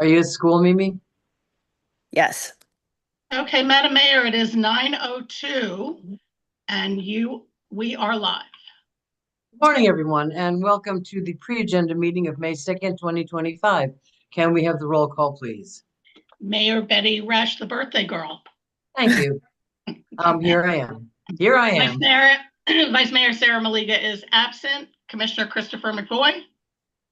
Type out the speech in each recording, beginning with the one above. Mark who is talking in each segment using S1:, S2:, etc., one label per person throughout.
S1: Are you at school, Mimi?
S2: Yes.
S3: Okay, Madam Mayor, it is 9:02 and we are live.
S1: Good morning, everyone, and welcome to the pre-agenda meeting of May 2nd, 2025. Can we have the roll call, please?
S3: Mayor Betty Rash, the birthday girl.
S1: Thank you. Here I am. Here I
S3: Vice
S1: am.
S3: Mayor, Vice Mayor Sarah Maliga is absent. Commissioner Christopher McVoy.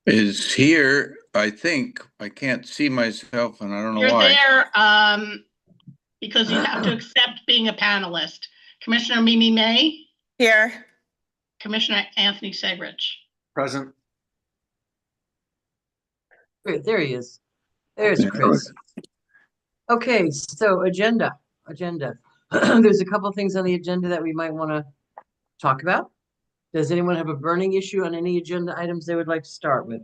S4: Is here. I think I can't see myself, and I don't know
S3: You're
S4: why.
S3: there because you have to accept being a panelist. Commissioner Mimi May.
S2: Here.
S3: Commissioner Anthony Segrich.
S5: Present.
S1: Great, there he is. There's Chris. Okay, so agenda. There's a couple things on the agenda that we might want to talk about. Does anyone have a burning issue on any agenda items they would like to start with?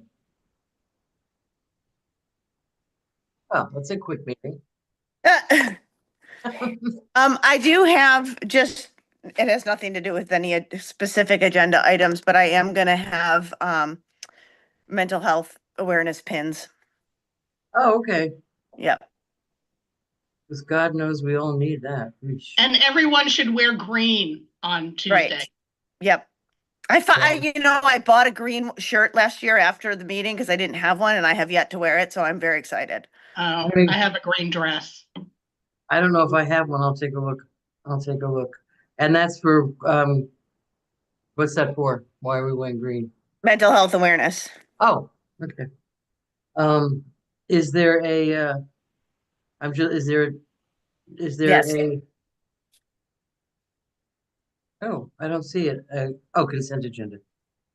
S1: Oh, that's a quick meeting.
S2: I do have just, it has nothing to do with any specific agenda items, but I am gonna have mental health awareness pins.
S1: Oh, okay.
S2: Yep.
S1: Because God knows we all need that.
S3: And everyone should wear green on Tuesday.
S2: Right. Yep. I bought a green shirt last year after the meeting because I didn't have one and I have yet to wear it, so I'm very excited.
S3: Oh, I have a green dress.
S1: I don't know if I have one. I'll take a look. And that's for what's that for? Why are we wearing green?
S2: Mental health awareness.
S1: Oh, okay. Is there a I'm just is there
S2: Yes.
S1: Oh, I don't see it. Consent agenda.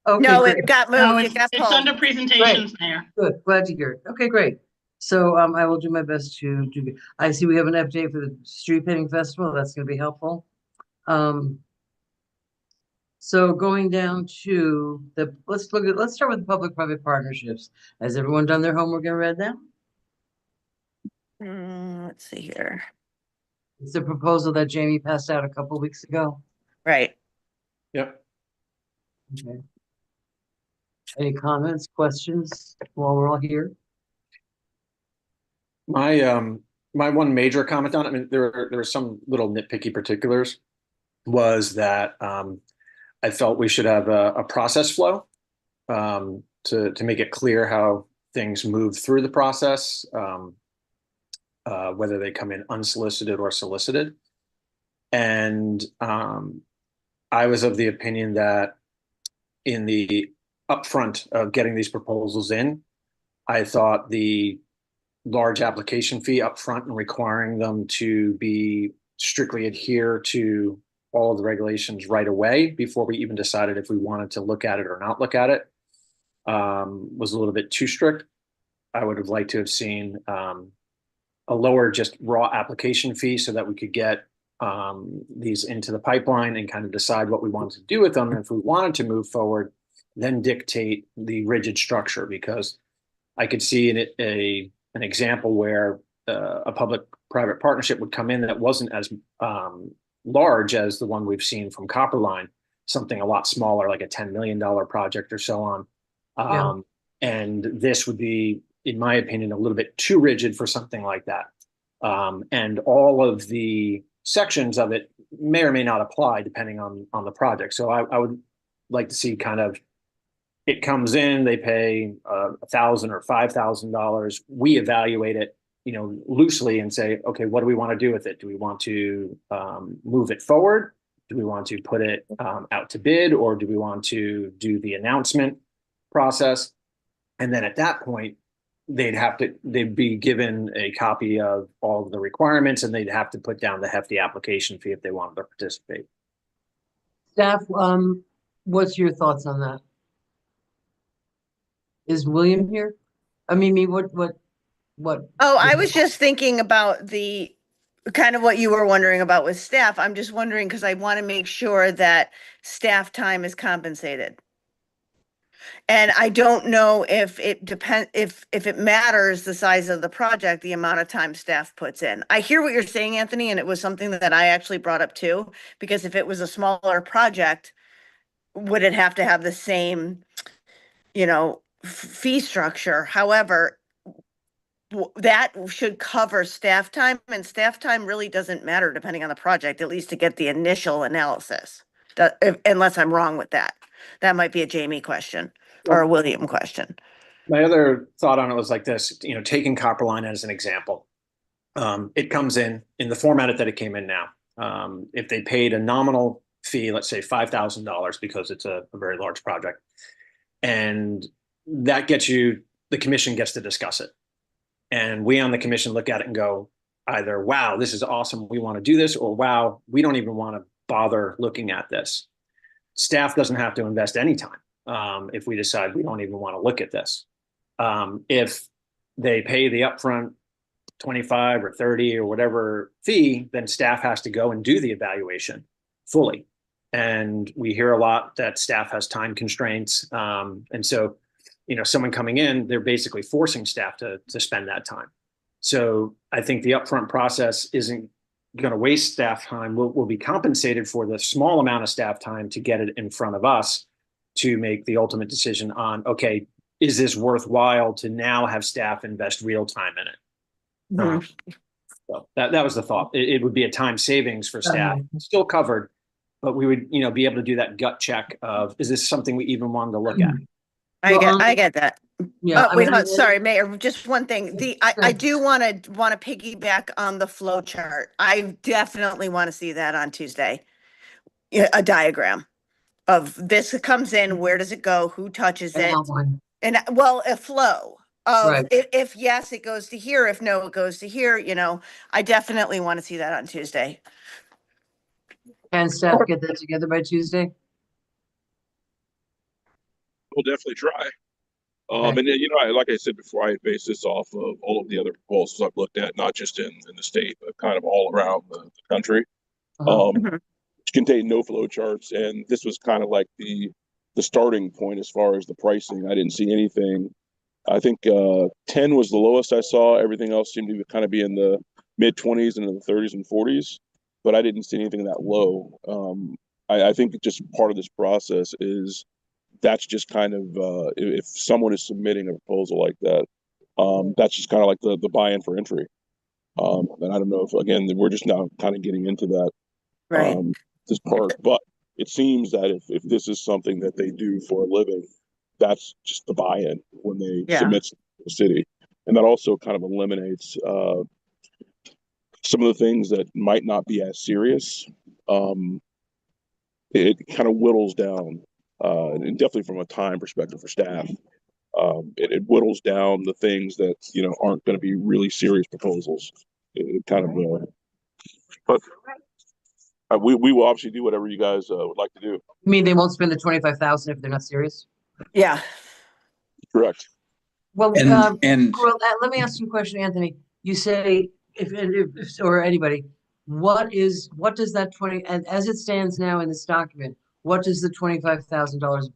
S1: Okay,
S2: No,
S1: great.
S2: it got
S3: No,
S2: moved. It got
S3: it's
S2: pulled.
S3: under presentations, Mayor.
S1: Good. Glad to hear it. Okay, great. So I will do my best to do. I see we have an update for the Street Painting Festival. That's going to be helpful. So going down to let's start with the public-private partnerships. Has everyone done their homework and read them?
S2: Let's see here.
S1: It's a proposal that Jamie passed out a couple weeks ago.
S2: Right.
S5: Yep.
S1: Okay. Any comments, questions while we're all here?
S5: My one major comment on it, I mean, there were some little nitpicky particulars, was that I felt we should have a process flow to make it clear how things move through the process, whether they come in unsolicited or solicited. And I was of the opinion that in the upfront of getting these proposals in, I thought the large application fee upfront and requiring them to be strictly adhere to all of the regulations right away before we even decided if we wanted to look at it or not look at it was a little bit too strict. I would have liked to have seen a lower just raw application fee so that we could get these into the pipeline and kind of decide what we wanted to do with them. And if we wanted to move forward, then dictate the rigid structure, because I could see in it an example where a public-private partnership would come in that wasn't as large as the one we've seen from Copperline, something a lot smaller, like a $10 million project or so on. And this would be, in my opinion, a little bit too rigid for something like that. And all of the sections of it may or may not apply depending on the project. So I would like to see kind of, it comes in, they pay $1,000 or $5,000. We evaluate it, loosely and say, okay, what do we want to do with it? Do we want to move it forward? Do we want to put it out to bid, or do we want to do the announcement process? And then at that point, they'd be given a copy of all of the requirements, and they'd have to put down the hefty application fee if they wanted to participate.
S1: Staff, what's your thoughts on that? Is William here? I mean, what?
S2: Oh, I was just thinking about the kind of what you were wondering about with staff. I'm just wondering because I want to make sure that staff time is compensated. And I don't know if it depends, if it matters the size of the project, the amount of time staff puts in. I hear what you're saying, Anthony, and it was something that I actually brought up too, because if it was a smaller project, would it have to have the same, fee structure? However, that should cover staff time, and staff time really doesn't matter depending on the project, at least to get the initial analysis. Unless I'm wrong with that. That might be a Jamie question or a William question.
S5: My other thought on it was like this, taking Copperline as an example. It comes in the format that it came in now. If they paid a nominal fee, let's say $5,000 because it's a very large project, and that gets you, the commission gets to discuss it. And we on the commission look at it and go, either, wow, this is awesome, we want to do this, or wow, we don't even want to bother looking at this. Staff doesn't have to invest any time if we decide we don't even want to look at this. If they pay the upfront 25 or 30 or whatever fee, then staff has to go and do the evaluation fully. And we hear a lot that staff has time constraints. And so, someone coming in, they're basically forcing staff to spend that time. So I think the upfront process isn't going to waste staff time. We'll be compensated for the small amount of staff time to get it in front of us to make the ultimate decision on, okay, is this worthwhile to now have staff invest real time in it? So that was the thought. It would be a time savings for staff, still covered, but we would, be able to do that gut check of, is this something we even wanted to look at?
S2: I get that.
S1: Yeah.
S2: Oh, wait, sorry, Mayor, just one thing. I do want to piggyback on the flow chart. I definitely want to see that on Tuesday. Yeah, a diagram of this comes in, where does it go, who touches it? And a flow of
S1: Right.
S2: if yes, it goes to here, if no, it goes to here, I definitely want to see that on Tuesday.
S1: Can staff get that together by Tuesday?
S6: We'll definitely try.
S1: Okay.
S6: And then, like I said before, I based this off of all of the other proposals I've looked at, not just in the state, but kind of all around the country. Which contain no flow charts, and this was kind of like the starting point as far as the pricing. I didn't see anything. I think 10 was the lowest I saw. Everything else seemed to kind of be in the mid 20s and in the 30s and 40s, but I didn't see anything that low. I think just part of this process is that's just kind of if someone is submitting a proposal like that, that's just kind of like the buy-in for entry. And I don't know if, again, we're just now kind of getting into that.
S2: Right.
S6: This part, but it seems that if this is something that they do for a living, that's just the buy-in when they submit to the city, and that also kind of eliminates some of the things that might not be as serious. It kind of whittles down, and definitely from a time perspective for staff, it whittles down the things that aren't going to be really serious proposals. It kind of, but. We will obviously do whatever you guys would like to do.
S1: You mean they won't spend the 25,000 if they're not serious?
S2: Yeah.
S6: Correct.
S1: Well,
S4: And
S1: let me ask you a question, Anthony. You say if or anybody, what does that 20, as it stands now in this document, what does the $25,000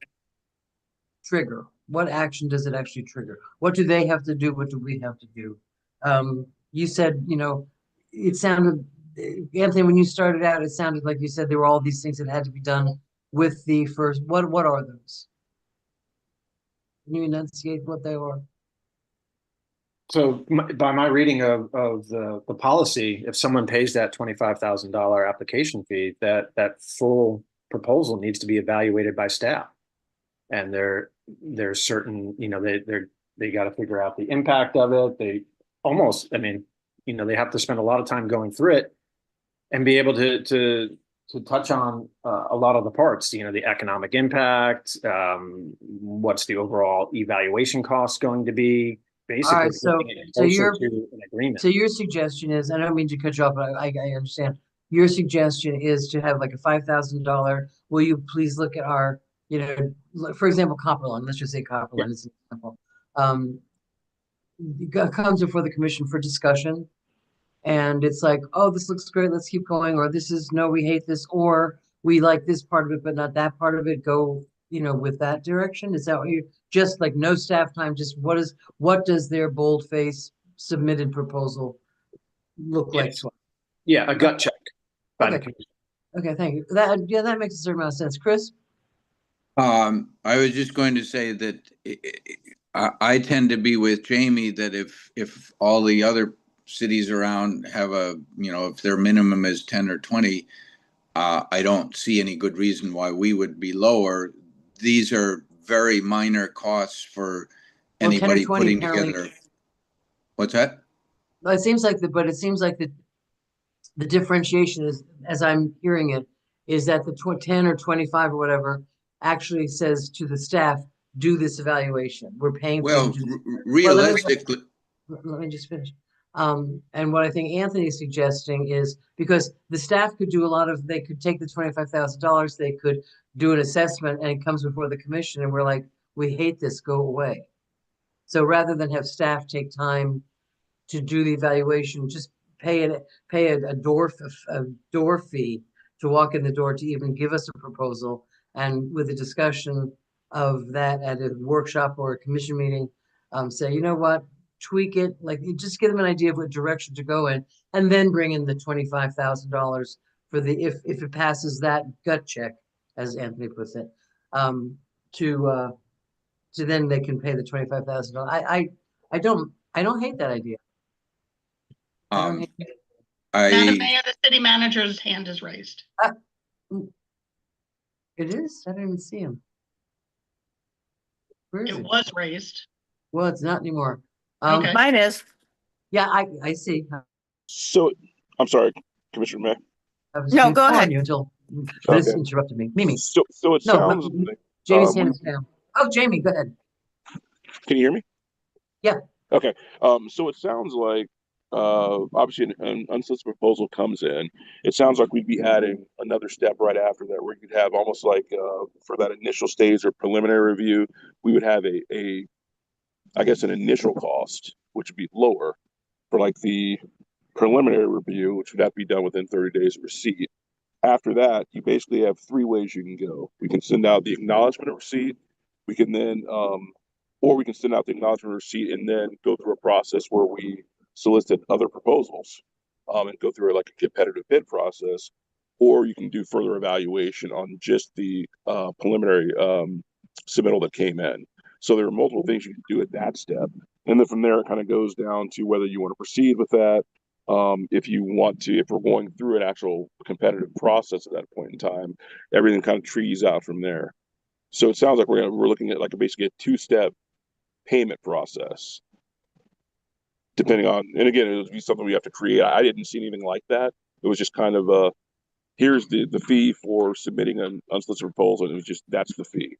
S1: trigger? What action does it actually trigger? What do they have to do? What do we have to do? You said, it sounded, Anthony, when you started out, it sounded like you said there were all these things that had to be done with the first. What are those? Can you enunciate what they are?
S5: So by my reading of the policy, if someone pays that $25,000 application fee, that full proposal needs to be evaluated by staff. And there's certain, they got to figure out the impact of it. They they have to spend a lot of time going through it and be able to touch on a lot of the parts, the economic impact, what's the overall evaluation cost going to be, basically.
S1: All right, so
S5: an agreement.
S1: So your suggestion is, I don't mean to cut you off, but I understand. Your suggestion is to have like a $5,000. Will you please look at our, for example, Copperline. Let's just say Copperline is an example. It comes before the commission for discussion. And it's like, oh, this looks great, let's keep going, or this is, no, we hate this, or we like this part of it, but not that part of it. Go, with that direction. Is that what you just like no staff time? Just what does their boldface submitted proposal look like?
S5: Yeah, a gut check.
S1: Okay. Okay, thank you. That makes a certain amount of sense. Chris?
S4: I was just going to say that I tend to be with Jamie that if all the other cities around have if their minimum is 10 or 20, I don't see any good reason why we would be lower. These are very minor costs for
S1: Well, 10 or
S4: anybody
S1: 20
S4: putting
S1: apparently.
S4: together. What's that?
S1: But it seems like the differentiation is, as I'm hearing it, is that the 10 or 25 or whatever actually says to the staff, do this evaluation. We're paying for you
S4: Well,
S1: to do.
S4: realistically,
S1: Let me just finish. And what I think Anthony's suggesting is because the staff could do they could take the $25,000, they could do an assessment and it comes before the commission and we're like, we hate this, go away. So rather than have staff take time to do the evaluation, just pay a door fee to walk in the door to even give us a proposal. And with a discussion of that at a workshop or a commission meeting, say, you know what, tweak it, like you just give them an idea of what direction to go in, and then bring in the $25,000 for if it passes that gut check, as Anthony puts it, to then they can pay the $25,000. I don't hate that idea. I don't
S4: um,
S1: hate it.
S3: Madam
S4: I,
S3: Mayor, the city manager's hand is raised.
S1: It is? I didn't even see him. Where is
S3: It
S1: it?
S3: was raised.
S1: Well, it's not anymore.
S3: Okay.
S2: Mine is.
S1: Yeah, I see.
S6: So, I'm sorry, Commissioner May.
S1: I was
S2: No, go
S1: calling
S2: ahead.
S1: you until this
S6: Okay.
S1: interrupted me. Mimi,
S6: So it
S1: No,
S6: sounds
S1: but-
S6: like,
S1: Jamie's
S6: we-
S1: hand is down. Oh, Jamie, go ahead.
S6: can you hear me?
S1: Yeah.
S6: Okay, so it sounds like, obviously an unsolicited proposal comes in. It sounds like we'd be adding another step right after that, where you could have almost like, for that initial stage or preliminary review, we would have I guess, an initial cost, which would be lower for like the preliminary review, which would have to be done within 30 days of receipt. After that, you basically have three ways you can go. We can send out the acknowledgement of receipt. We can then, or we can send out the acknowledgement of receipt and then go through a process where we solicit other proposals, and go through like a competitive bid process. Or you can do further evaluation on just the preliminary submittal that came in. So there are multiple things you can do at that step. And then from there, it kind of goes down to whether you want to proceed with that. If we're going through an actual competitive process at that point in time, everything kind of trees out from there. So it sounds like we're looking at like basically a two-step payment process, depending on, and again, it would be something we have to create. I didn't see anything like that. It was just kind of here's the fee for submitting an unsolicited proposal, and it was just that's the fee.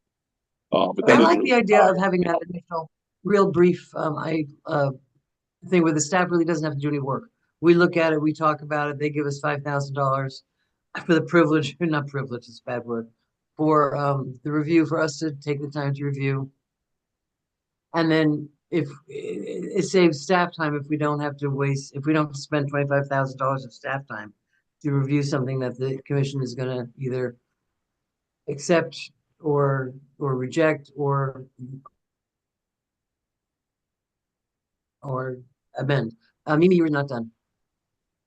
S6: But that
S1: I
S6: doesn't
S1: like
S6: really
S1: the idea of
S6: tie.
S1: having that initial, real brief, thing where the staff really doesn't have to do any work. We look at it, we talk about it, they give us $5,000 for the privilege, not privilege, it's a bad word, for the review, for us to take the time to review. And then if it saves staff time, if we don't have to spend $25,000 of staff time to review something that the commission is gonna either accept or reject or amend. Mimi, you were not done.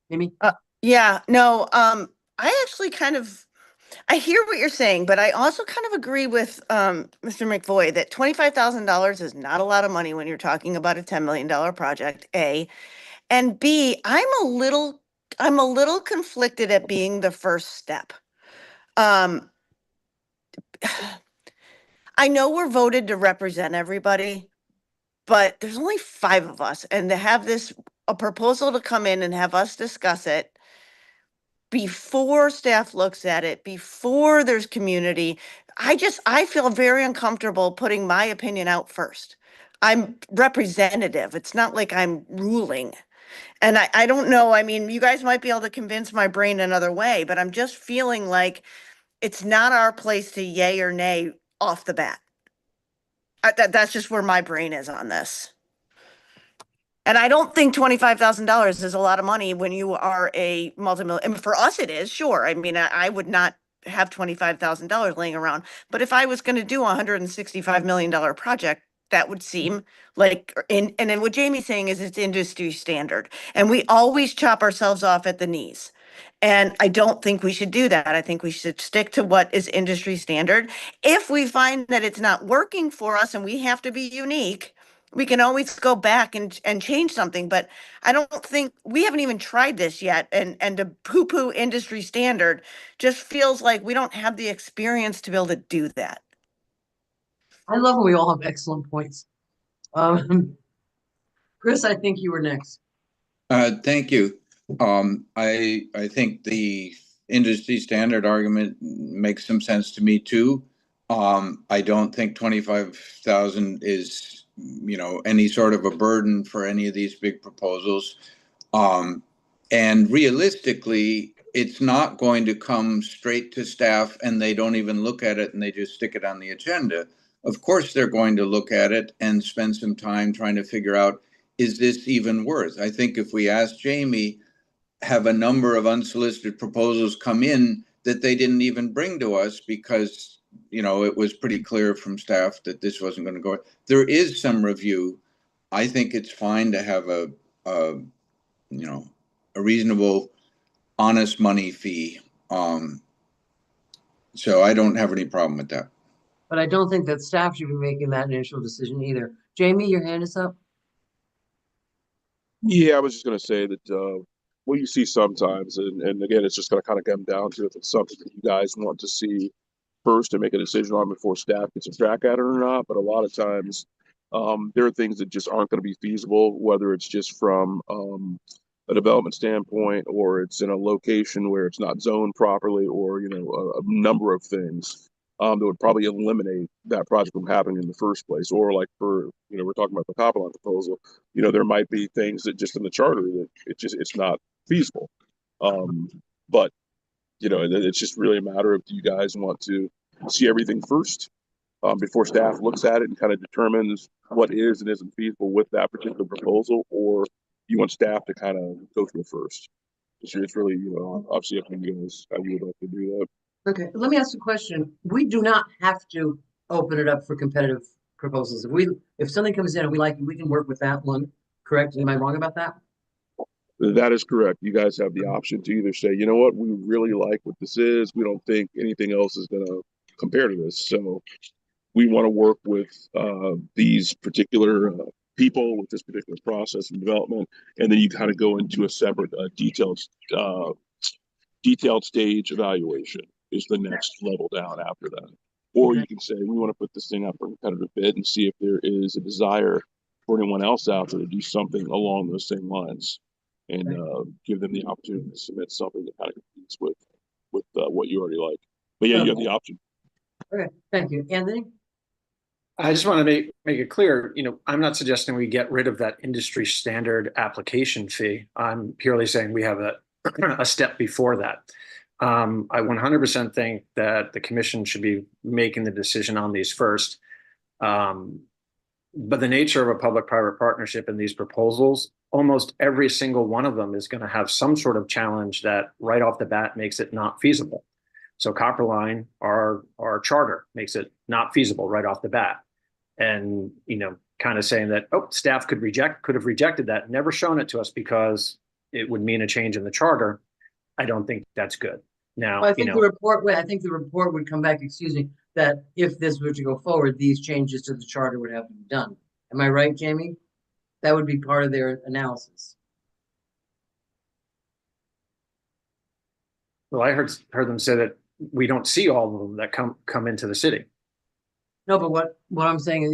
S1: Mimi?
S2: Yeah, no, I actually I hear what you're saying, but I also kind of agree with Mr. McVoy that $25,000 is not a lot of money when you're talking about a $10 million project, A. And B, I'm a little conflicted at being the first step. I know we're voted to represent everybody, but there's only 5 of us, and to have a proposal to come in and have us discuss it before staff looks at it, before there's community, I feel very uncomfortable putting my opinion out first. I'm representative. It's not like I'm ruling. And I don't know, I mean, you guys might be able to convince my brain another way, but I'm just feeling like it's not our place to yay or nay off the bat. That's just where my brain is on this. And I don't think $25,000 is a lot of money when you are a multimillion. I mean, for us, it is, sure. I mean, I would not have $25,000 laying around. But if I was going to do a $165 million project, that would seem like, and then what Jamie's saying is it's industry standard. And we always chop ourselves off at the knees. And I don't think we should do that. I think we should stick to what is industry standard. If we find that it's not working for us and we have to be unique, we can always go back and change something. But I don't think, we haven't even tried this yet. And to poo-poo industry standard just feels like we don't have the experience to be able to do that.
S1: I love when we all have excellent points. Chris, I think you were next.
S4: Thank you. I think the industry standard argument makes some sense to me too. I don't think 25,000 is, any sort of a burden for any of these big proposals. And realistically, it's not going to come straight to staff and they don't even look at it and they just stick it on the agenda. Of course, they're going to look at it and spend some time trying to figure out, is this even worth? I think if we ask Jamie, have a number of unsolicited proposals come in that they didn't even bring to us because, it was pretty clear from staff that this wasn't going to go. There is some review. I think it's fine to have a reasonable, honest money fee. So I don't have any problem with that.
S1: But I don't think that staff should be making that initial decision either. Jamie, your hand is up.
S6: Yeah, I was just going to say that what you see sometimes, and again, it's just going to kind of come down to if it's something that you guys want to see first and make a decision on before staff gets a track at it or not. But a lot of times, there are things that just aren't going to be feasible, whether it's just from a development standpoint or it's in a location where it's not zoned properly, or a number of things that would probably eliminate that project from happening in the first place. Or like we're talking about the Copperline proposal, there might be things that just in the charter that it's not feasible. But it's just really a matter of, do you guys want to see everything first before staff looks at it and kind of determines what is and isn't feasible with that particular proposal, or you want staff to kind of go through it first? It's really, obviously up to you guys how you would like to do that.
S1: Okay, let me ask a question. We do not have to open it up for competitive proposals. If something comes in and we like it, we can work with that one, correct? Am I wrong about that?
S6: That is correct. You guys have the option to either say, you know what, we really like what this is. We don't think anything else is going to compare to this. So we want to work with these particular people with this particular process and development. And then you kind of go into a separate detailed stage evaluation is the next level down after that. Or you can say, we want to put this thing up for a competitive bid and see if there is a desire for anyone else out there to do something along those same lines, and give them the opportunity to submit something that kind of competes with what you already like. But yeah, you have the option.
S1: Okay, thank you. Anthony?
S5: I just want to make it clear, I'm not suggesting we get rid of that industry standard application fee. I'm purely saying we have a step before that. I 100% think that the commission should be making the decision on these first. But the nature of a public-private partnership in these proposals, almost every single one of them is going to have some sort of challenge that right off the bat makes it not feasible. So Copperline, our charter, makes it not feasible right off the bat. And, kind of saying that, staff could have rejected that, never shown it to us because it would mean a change in the charter. I don't think that's good. Now,
S1: Well, I think the report would come back, that if this were to go forward, these changes to the charter would have to be done. Am I right, Jamie? That would be part of their analysis.
S5: Well, I heard them say that we don't see all of them that come into the city.
S1: No, but what I'm saying is,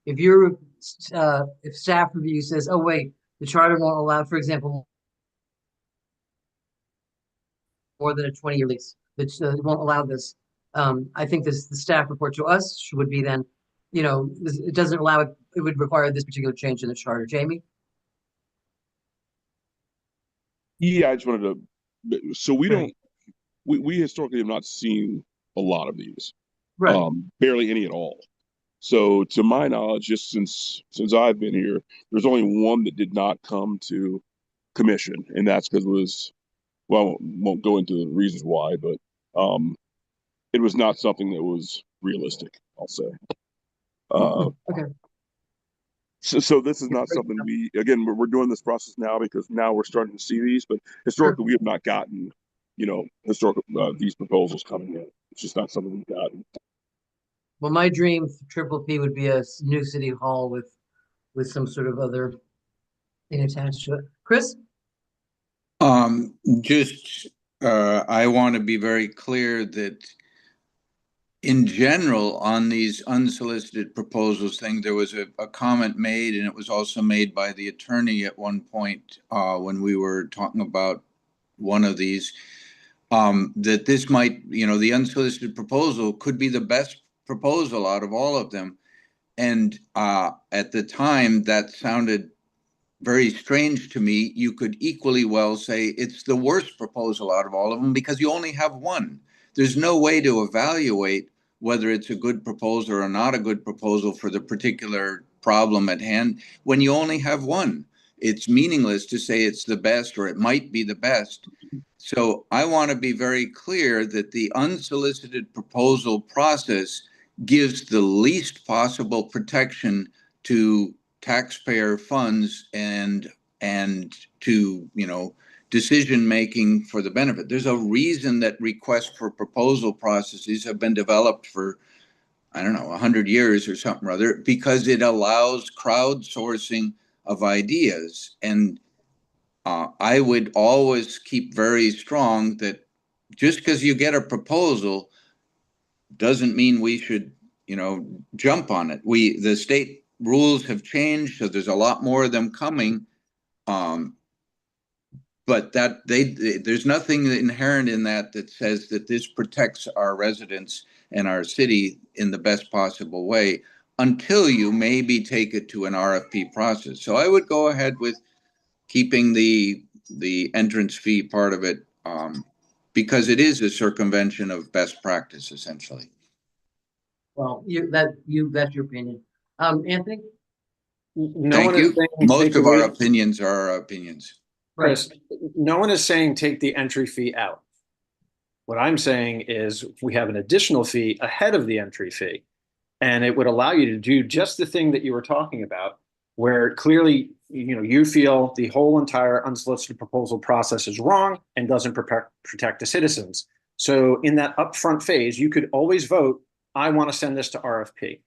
S1: if staff review says, oh wait, the charter won't allow, for example, more than a 20-year lease, that won't allow this. I think the staff report to us would be then, it doesn't allow it. It would require this particular change in the charter. Jamie?
S6: Yeah, I just wanted to. So we historically have not seen a lot of these,
S1: Right.
S6: barely any at all. So to my knowledge, just since I've been here, there's only one that did not come to commission, and that's because it was, well, I won't go into the reasons why, but it was not something that was realistic, I'll say.
S1: Okay.
S6: So this is not something again, we're doing this process now because now we're starting to see these, but historically we have not gotten, historical, these proposals coming in. It's just not something we've gotten.
S1: Well, my dream for Triple P would be a new city hall with some sort of other thing attached to it. Chris?
S4: I want to be very clear that in general, on these unsolicited proposals thing, there was a comment made, and it was also made by the attorney at one point when we were talking about one of these, that this might, the unsolicited proposal could be the best proposal out of all of them. And at the time, that sounded very strange to me. You could equally well say it's the worst proposal out of all of them because you only have one. There's no way to evaluate whether it's a good proposal or not a good proposal for the particular problem at hand when you only have one. It's meaningless to say it's the best or it might be the best. So I want to be very clear that the unsolicited proposal process gives the least possible protection to taxpayer funds and to decision making for the benefit. There's a reason that requests for proposal processes have been developed for, I don't know, 100 years or something or other, because it allows crowdsourcing of ideas. And I would always keep very strong that just because you get a proposal doesn't mean we should, jump on it. The state rules have changed, so there's a lot more of them coming. But there's nothing inherent in that says that this protects our residents and our city in the best possible way until you maybe take it to an RFP process. So I would go ahead with keeping the entrance fee part of it because it is a circumvention of best practice, essentially.
S1: Well, that's your opinion. Anthony?
S4: Thank you. Most of our opinions are our opinions.
S5: Chris, no one is saying take the entry fee out. What I'm saying is we have an additional fee ahead of the entry fee, and it would allow you to do just the thing that you were talking about, where clearly, you feel the whole entire unsolicited proposal process is wrong and doesn't protect the citizens. So in that upfront phase, you could always vote, I want to send this to RFP.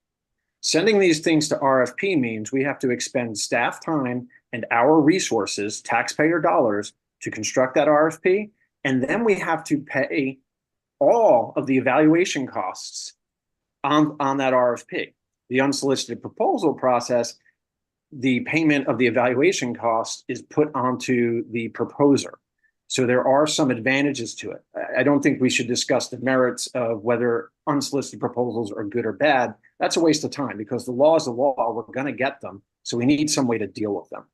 S5: Sending these things to RFP means we have to expend staff time and our resources, taxpayer dollars, to construct that RFP. And then we have to pay all of the evaluation costs on that RFP. The unsolicited proposal process, the payment of the evaluation cost is put onto the proposer. So there are some advantages to it. I don't think we should discuss the merits of whether unsolicited proposals are good or bad. That's a waste of time because the law is the law. We're going to get them. So we need some way to deal with them.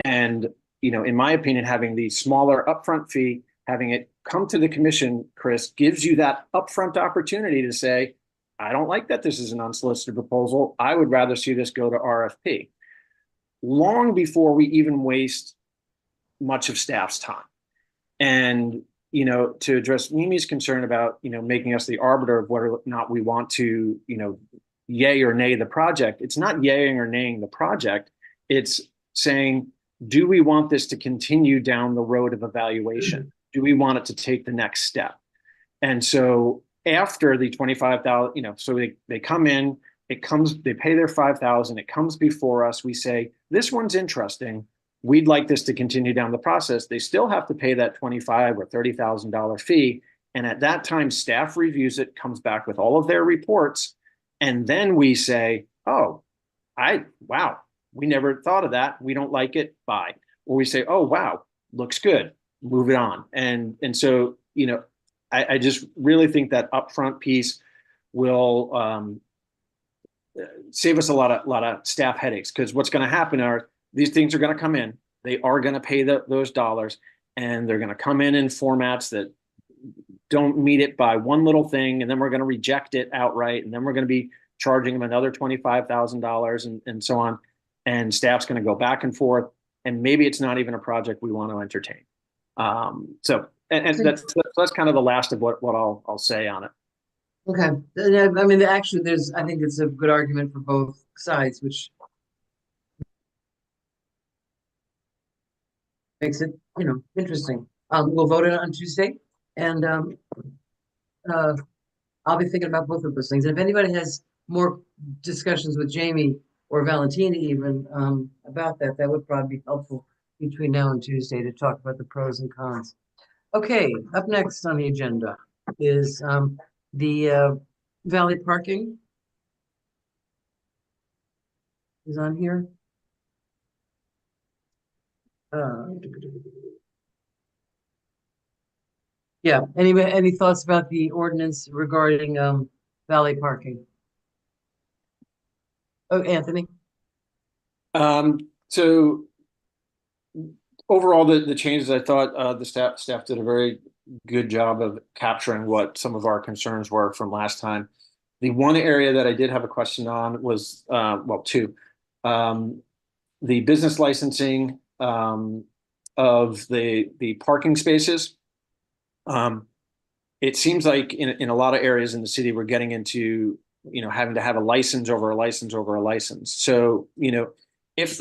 S5: And, in my opinion, having the smaller upfront fee, having it come to the commission, Chris, gives you that upfront opportunity to say, I don't like that this is an unsolicited proposal. I would rather see this go to RFP. Long before we even waste much of staff's time. And, to address Mimi's concern about, making us the arbiter of whether or not we want to, yay or nay the project, it's not yaying or naying the project. It's saying, do we want this to continue down the road of evaluation? Do we want it to take the next step? And so after the 25,000, so they come in, they pay their 5,000, it comes before us, we say, this one's interesting. We'd like this to continue down the process. They still have to pay that $25,000 or $30,000 fee. And at that time, staff reviews it, comes back with all of their reports. And then we say, oh, wow, we never thought of that. We don't like it. Bye. Or we say, oh, wow, looks good. Move it on. And so, I just really think that upfront piece will save us a lot of staff headaches, because what's going to happen are these things are going to come in. They are going to pay those dollars, and they're going to come in formats that don't meet it by one little thing, and then we're going to reject it outright, and then we're going to be charging them another $25,000 and so on. And staff's going to go back and forth, and maybe it's not even a project we want to entertain. So that's kind of the last of what I'll say on it.
S1: Okay. I mean, actually, I think it's a good argument for both sides, which makes it, interesting. We'll vote it on Tuesday, and I'll be thinking about both of those things. And if anybody has more discussions with Jamie or Valentina even about that, that would probably be helpful between now and Tuesday to talk about the pros and cons. Okay, up next on the agenda is the valet parking is on here. Yeah, any thoughts about the ordinance regarding valet parking? Oh, Anthony?
S5: So overall, the changes, I thought the staff did a very good job of capturing what some of our concerns were from last time. The one area that I did have a question on was, well, two. The business licensing of the parking spaces. It seems like in a lot of areas in the city, we're getting into, having to have a license over a license over a license. So, if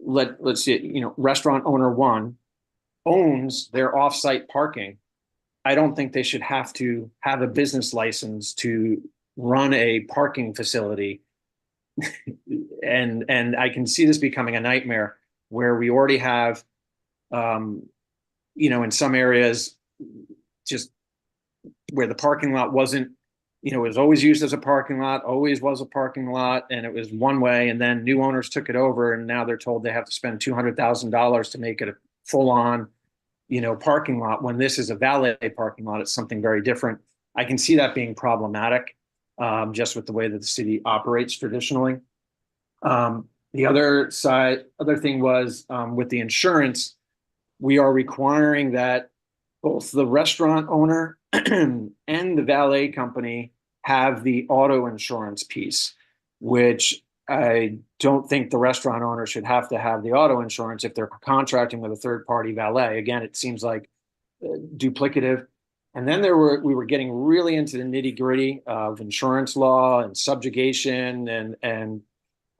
S5: let's see, restaurant owner one owns their offsite parking, I don't think they should have to have a business license to run a parking facility. And I can see this becoming a nightmare where we already have, in some areas, just where the parking lot wasn't, it was always used as a parking lot, always was a parking lot, and it was one way, and then new owners took it over, and now they're told they have to spend $200,000 to make it a full-on, parking lot. When this is a valet parking lot, it's something very different. I can see that being problematic, just with the way that the city operates traditionally. The other thing was with the insurance, we are requiring that both the restaurant owner and the valet company have the auto insurance piece, which I don't think the restaurant owner should have to have the auto insurance if they're contracting with a third-party valet. Again, it seems like duplicative. And then we were getting really into the nitty-gritty of insurance law and subjugation, and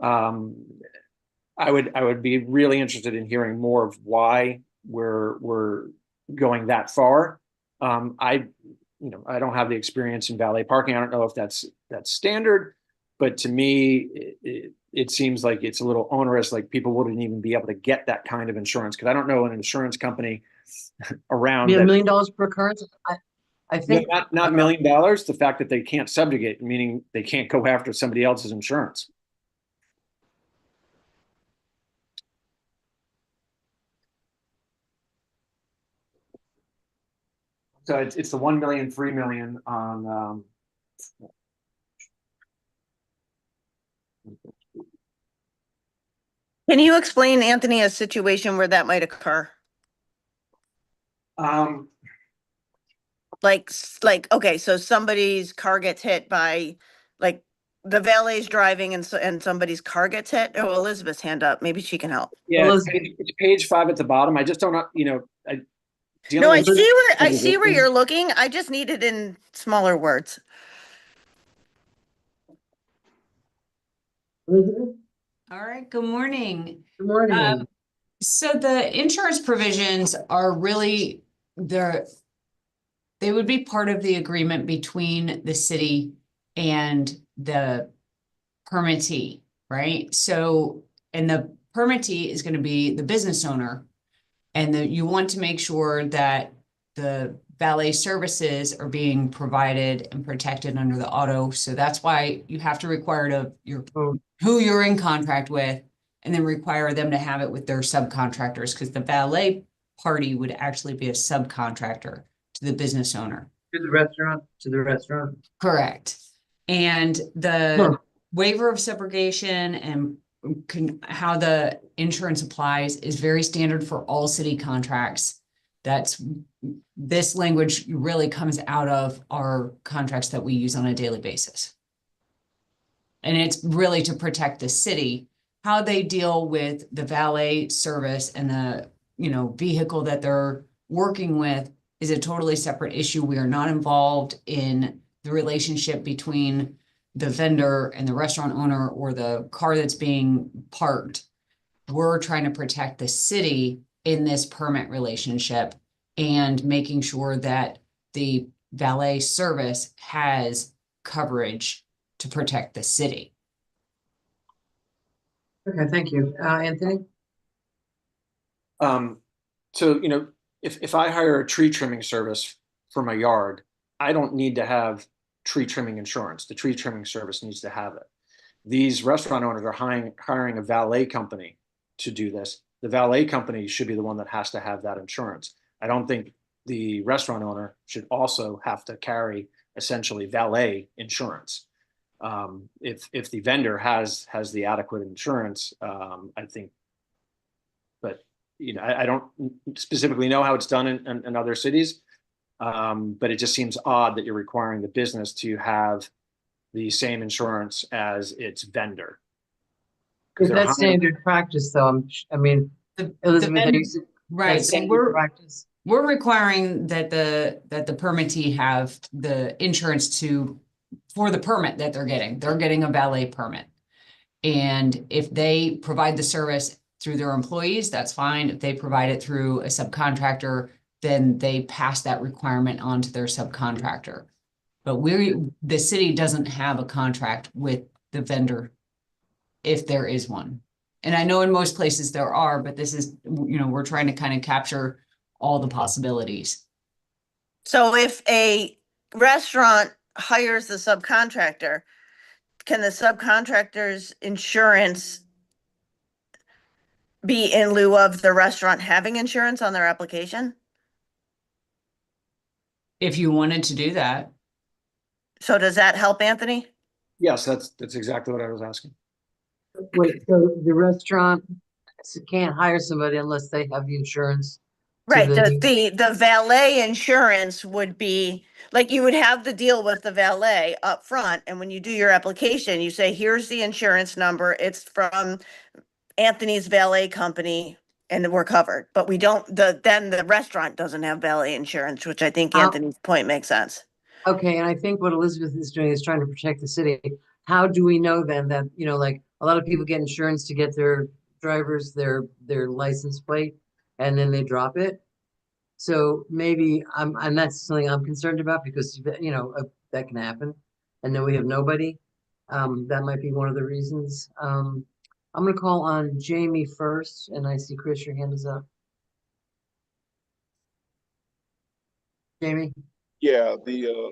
S5: I would be really interested in hearing more of why we're going that far. I don't have the experience in valet parking. I don't know if that's standard, but to me, it seems like it's a little onerous. Like people wouldn't even be able to get that kind of insurance, because I don't know an insurance company around.
S1: $1 million per occurrence? I think
S5: not $1 million. The fact that they can't subjugate, meaning they can't go after somebody else's insurance. So it's the 1 million, 3 million on.
S2: Can you explain, Anthony, a situation where that might occur? Like, okay, so somebody's car gets hit by, like, the valet's driving and somebody's car gets hit. Oh, Elizabeth's hand up. Maybe she can help.
S5: Yeah, it's page 5 at the bottom. I just don't know,
S2: No, I see where you're looking. I just need it in smaller words.
S1: Elizabeth?
S7: All right, good morning.
S1: Good morning.
S7: So the insurance provisions are really they would be part of the agreement between the city and the permittee, right? So, and the permittee is going to be the business owner, and you want to make sure that the valet services are being provided and protected under the auto. So that's why you have to require who you're in contract with, and then require them to have it with their subcontractors, because the valet party would actually be a subcontractor to the business owner.
S1: To the restaurant.
S7: Correct. And the waiver of subrogation and how the insurance applies is very standard for all city contracts. This language really comes out of our contracts that we use on a daily basis. And it's really to protect the city. How they deal with the valet service and the, vehicle that they're working with is a totally separate issue. We are not involved in the relationship between the vendor and the restaurant owner or the car that's being parked. We're trying to protect the city in this permit relationship and making sure that the valet service has coverage to protect the city.
S1: Okay, thank you. Anthony?
S5: So, you know, if I hire a tree trimming service for my yard, I don't need to have tree trimming insurance. The tree trimming service needs to have it. These restaurant owners are hiring a valet company to do this. The valet company should be the one that has to have that insurance. I don't think the restaurant owner should also have to carry essentially valet insurance. If the vendor has the adequate insurance, I think, but you know, I don't specifically know how it's done in other cities, but it just seems odd that you're requiring the business to have the same insurance as its vendor.
S1: Is
S5: they're
S1: that
S5: hiring-
S1: standard practice though? I mean,
S7: The
S1: Elizabeth,
S7: ven-
S1: are you s-
S7: Right,
S1: that's
S7: so
S1: standard practice?
S7: we're requiring that the permittee have the insurance for the permit that they're getting. They're getting a valet permit. And if they provide the service through their employees, that's fine. If they provide it through a subcontractor, then they pass that requirement on to their subcontractor. But the city doesn't have a contract with the vendor if there is one. And I know in most places there are, but this is, you know, we're trying to kind of capture all the possibilities.
S2: So if a restaurant hires the subcontractor, can the subcontractor's insurance be in lieu of the restaurant having insurance on their application?
S7: If you wanted to do that,
S2: So does that help, Anthony?
S5: Yes, that's exactly what I was asking.
S1: Wait, so the restaurant can't hire somebody unless they have the insurance? to
S2: Right,
S1: the-
S2: the valet insurance would be, like, you would have the deal with the valet up front, and when you do your application, you say, here's the insurance number, it's from Anthony's valet company, and we're covered, but we don't, then the restaurant doesn't have valet insurance, which I think
S1: How-
S2: Anthony's point makes sense.
S1: Okay, and I think what Elizabeth is doing is trying to protect the city. How do we know then that, you know, like a lot of people get insurance to get their drivers their license plate and then they drop it? So maybe and that's something I'm concerned about because, you know, that can happen. And then we have nobody. That might be one of the reasons. I'm gonna call on Jamie first, and I see Chris, your hand is up. Jamie?
S6: Yeah, and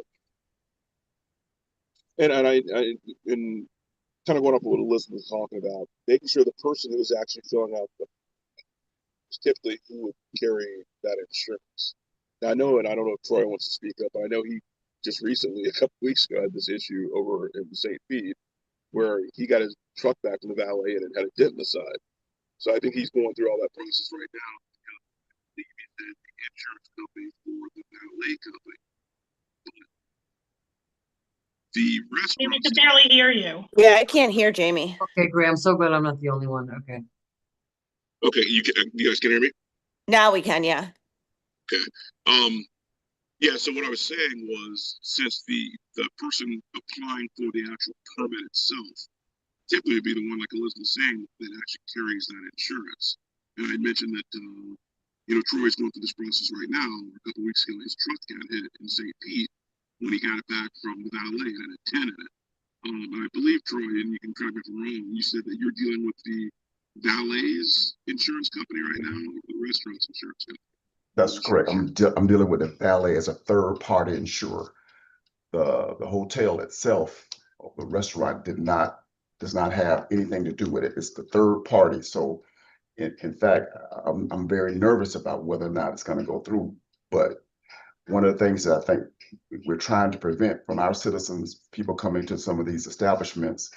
S6: kind of going up with what Elizabeth was talking about, making sure the person who is actually filling out the is typically who would carry that insurance. Now I know, and I don't know if Troy wants to speak up, but I know he just recently, a couple weeks ago, had this issue over in St. Pete where he got his truck back from the valet and it had a dent in the side. So I think he's going through all that process right now. The insurance company for the valet company. The
S3: We
S6: restaurant.
S3: can barely hear you.
S2: Yeah, I can't hear Jamie.
S1: Okay, great. I'm so glad I'm not the only one. Okay.
S6: Okay, you guys can hear me?
S2: Now we can, yeah.
S6: Yeah, so what I was saying was, since the person applying for the actual permit itself typically would be the one, like Elizabeth was saying, that actually carries that insurance. And I mentioned that, you know, Troy's going through this process right now. A couple weeks ago, his truck got hit in St. Pete when he got it back from the valet and had a dent in it. And I believe, Troy, and you can correct me if I'm wrong, you said that you're dealing with the valet's insurance company right now, or the restaurant's insurance company.
S8: That's correct. I'm dealing with the valet as a third party insurer. The hotel itself, the restaurant does not have anything to do with it. It's the third party. So in fact, I'm very nervous about whether or not it's going to go through. But one of the things that I think we're trying to prevent from our citizens, people coming to some of these establishments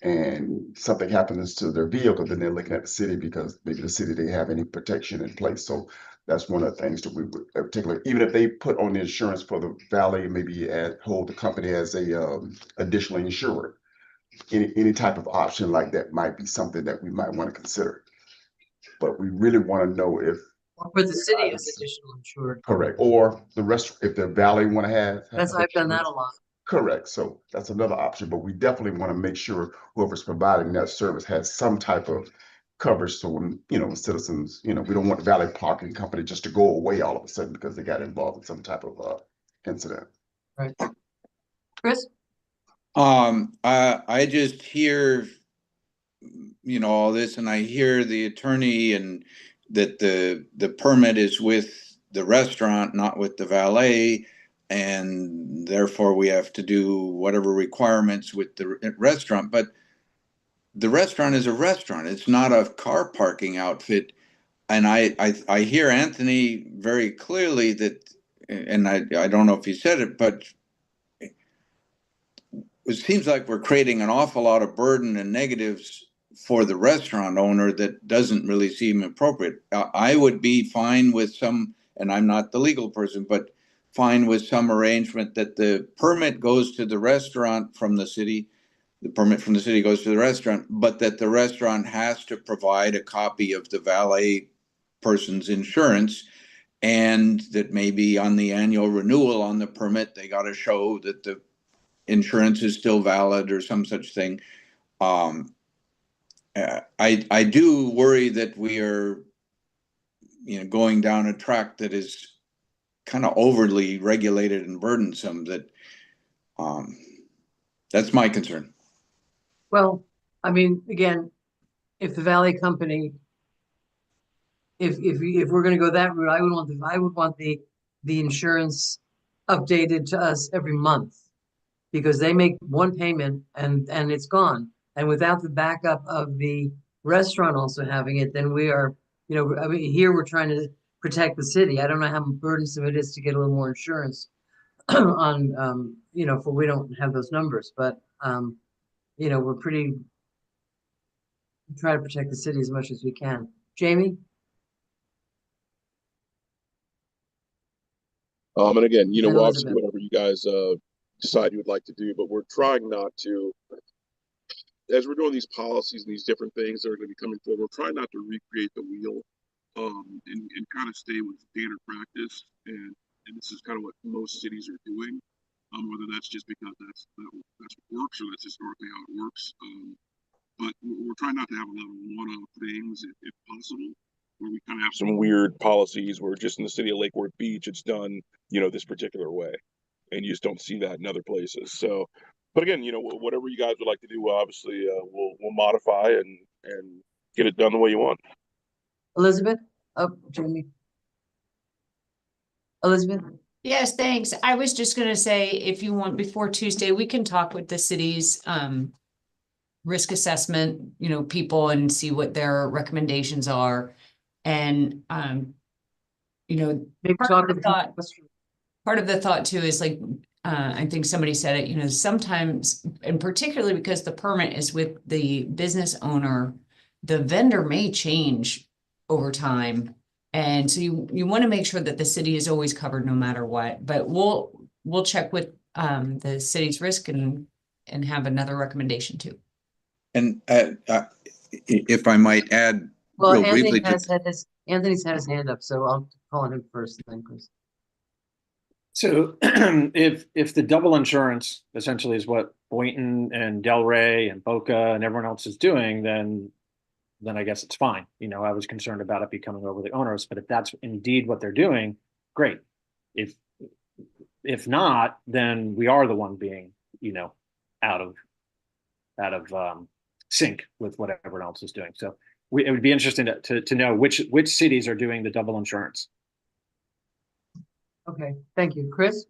S8: and something happens to their vehicle, then they're looking at the city because maybe the city didn't have any protection in place. So that's one of the things that we would particularly, even if they put on the insurance for the valet, maybe hold the company as a additionally insured. Any type of option like that might be something that we might want to consider. But we really want to know if
S1: Or for the city is additional insured.
S8: correct, or the rest, if the valet want to have.
S1: I've done that a lot.
S8: Correct. So that's another option, but we definitely want to make sure whoever's providing that service has some type of coverage so when, citizens, we don't want the valet parking company just to go away all of a sudden because they got involved in some type of incident.
S1: Right. Chris?
S4: I just hear, all this, and I hear the attorney and that the permit is with the restaurant, not with the valet, and therefore we have to do whatever requirements with the restaurant. But the restaurant is a restaurant. It's not a car parking outfit. And I hear Anthony very clearly that, and I don't know if he said it, but it seems like we're creating an awful lot of burden and negatives for the restaurant owner that doesn't really seem appropriate. I would be fine with some, and I'm not the legal person, but fine with some arrangement that the permit goes to the restaurant from the city, the permit from the city goes to the restaurant, but that the restaurant has to provide a copy of the valet person's insurance, and that maybe on the annual renewal on the permit, they got to show that the insurance is still valid or some such thing. I do worry that we are, going down a track that is kind of overly regulated and burdensome. That's my concern.
S1: Well, I mean, again, if the valet company, if we're going to go that route, I would want the insurance updated to us every month, because they make one payment and it's gone. And without the backup of the restaurant also having it, then we are, I mean, here we're trying to protect the city. I don't know how burdensome it is to get a little more insurance on, for we don't have those numbers, but, we're try to protect the city as much as we can. Jamie?
S6: And again,
S1: And
S6: obviously
S1: Elizabeth.
S6: whatever you guys decide you would like to do, but we're trying not to, as we're doing these policies and these different things that are going to be coming forward, we're trying not to recreate the wheel, and kind of stay with standard practice. And this is kind of what most cities are doing, whether that's just because that's what works or that's historically how it works. But we're trying not to have a lot of one-off things if possible, where we kind of have some weird policies where just in the city of Lake Worth Beach, it's done, this particular way. And you just don't see that in other places. So, but again, whatever you guys would like to do, obviously, we'll modify and get it done the way you want.
S1: Elizabeth? Oh, Jamie. Elizabeth?
S7: Yes, thanks. I was just gonna say, if you want, before Tuesday, we can talk with the city's risk assessment, people, and see what their recommendations are. And
S1: Maybe
S7: part
S1: talk
S7: of the thought,
S1: with
S7: part of the thought too is like, I think somebody said it, sometimes, and particularly because the permit is with the business owner, the vendor may change over time. And so you want to make sure that the city is always covered no matter what, but we'll check with the city's risk and have another recommendation too.
S4: And if I might add,
S1: well,
S4: real briefly,
S1: Anthony's had his hand up, so I'll call on him first, then Chris.
S5: So if the double insurance essentially is what Boynton and Delray and Boca and everyone else is doing, then I guess it's fine. I was concerned about it becoming overly onerous, but if that's indeed what they're doing, great. If not, then we are the one being, out of sync with what everyone else is doing. So it would be interesting to know which cities are doing the double insurance.
S1: Okay, thank you. Chris?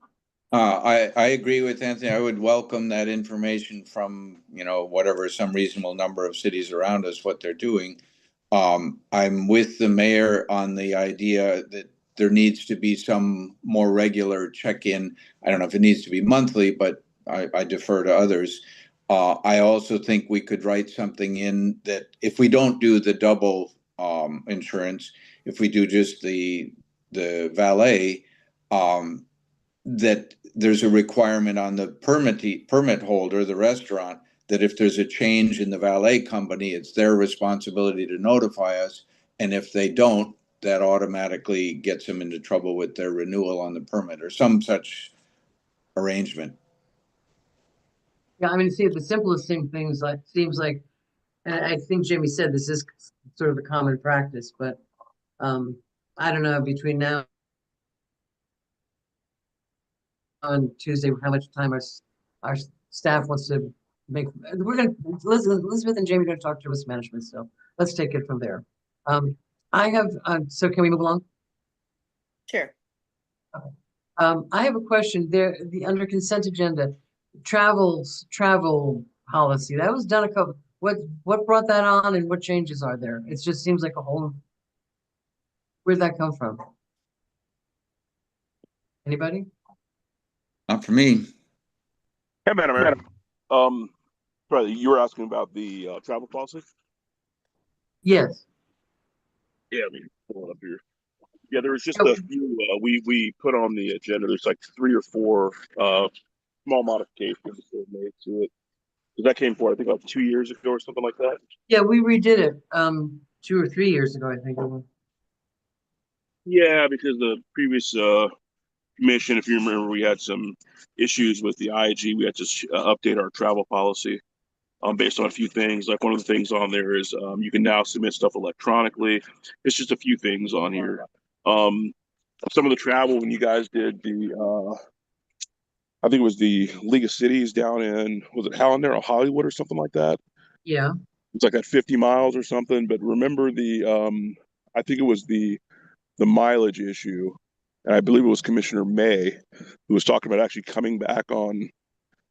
S4: I agree with Anthony. I would welcome that information from, whatever, some reasonable number of cities around us, what they're doing. I'm with the mayor on the idea that there needs to be some more regular check-in. I don't know if it needs to be monthly, but I defer to others. I also think we could write something in that if we don't do the double insurance, if we do just the valet, that there's a requirement on the permit holder, the restaurant, that if there's a change in the valet company, it's their responsibility to notify us. And if they don't, that automatically gets them into trouble with their renewal on the permit or some such arrangement.
S1: Yeah, I mean, see, the simplest things seems like, and I think Jamie said this is sort of the common practice, but I don't know, between now and Tuesday, how much time our staff wants to make. Elizabeth and Jamie are gonna talk to risk management, so let's take it from there. I have, so can we move along?
S2: Sure.
S1: I have a question there, under consent agenda, travel policy, that was done what brought that on and what changes are there? It just seems like a whole, where'd that come from? Anybody?
S4: Not for me.
S6: Hey, Madam Mayor. Probably you were asking about the travel policy?
S1: Yes.
S6: Yeah, I mean, pull it up here. Yeah, there was just a few we put on the agenda. There's like 3 or 4 small modifications that were made to it. That came forward, I think, about 2 years ago or something like that.
S1: Yeah, we redid it 2 or 3 years ago, I think it was.
S6: Yeah, because the previous commission, if you remember, we had some issues with the IG. We had to update our travel policy based on a few things. Like one of the things on there is you can now submit stuff electronically. It's just a few things on here. Some of the travel when you guys did the I think it was the League of Cities down in, was it Hallandale or Hollywood or something like that?
S1: Yeah.
S6: It's like at 50 miles or something. But remember the I think it was the mileage issue, and I believe it was Commissioner May who was talking about actually coming back on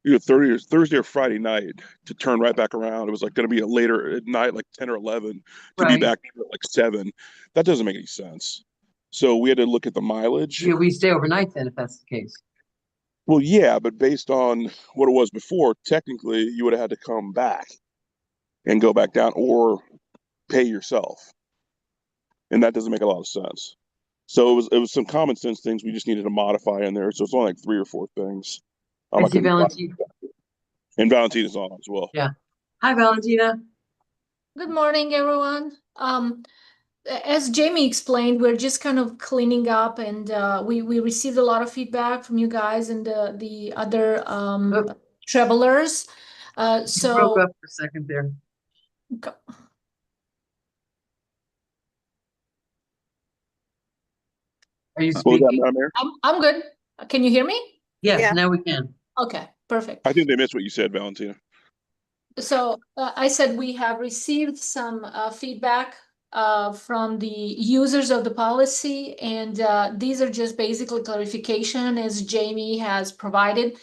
S6: either Thursday or Friday night to turn right back around. It was like going to be a later at night, like 10 or 11, to be back at like 7. That doesn't make any sense. So we had to look at the mileage.
S1: Yeah, we stay overnight then, if that's the case.
S6: Well, yeah, but based on what it was before, technically you would have had to come back and go back down or pay yourself. And that doesn't make a lot of sense. So it was some common sense things we just needed to modify in there. So it's only like 3 or 4 things.
S1: I see Valentina.
S6: And Valentina's on as well.
S1: Yeah. Hi, Valentina.
S9: Good morning, everyone. As Jamie explained, we're just kind of cleaning up, and we received a lot of feedback from you guys and the other travelers.
S1: You broke up for a second there. Are you speaking?
S9: I'm good. Can you hear me?
S1: Yes,
S2: Yeah.
S1: now we can.
S9: Okay, perfect.
S6: I think they missed what you said, Valentina.
S9: So I said we have received some feedback from the users of the policy, and these are just basically clarification as Jamie has provided.